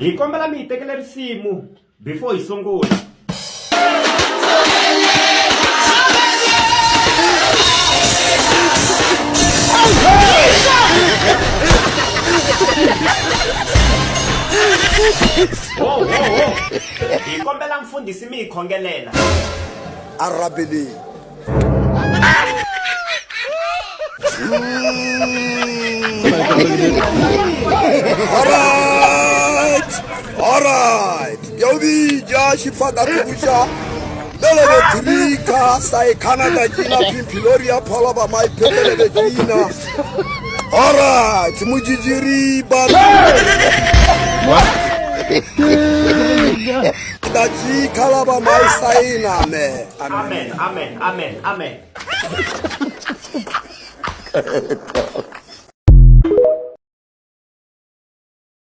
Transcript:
Hi kombela mi hi tekele risimu before hi sungula. Ho. Hi kombela mfundhisi mi hi khongelela. Arabeli. All right. Yobi Jashi Fagakusha. Lele Trika Sai Canada Gina Pimpiloria Palaba my Pele Gina. All right, Mujijiri Baba. Daji Kalaba my Saina me. Amen.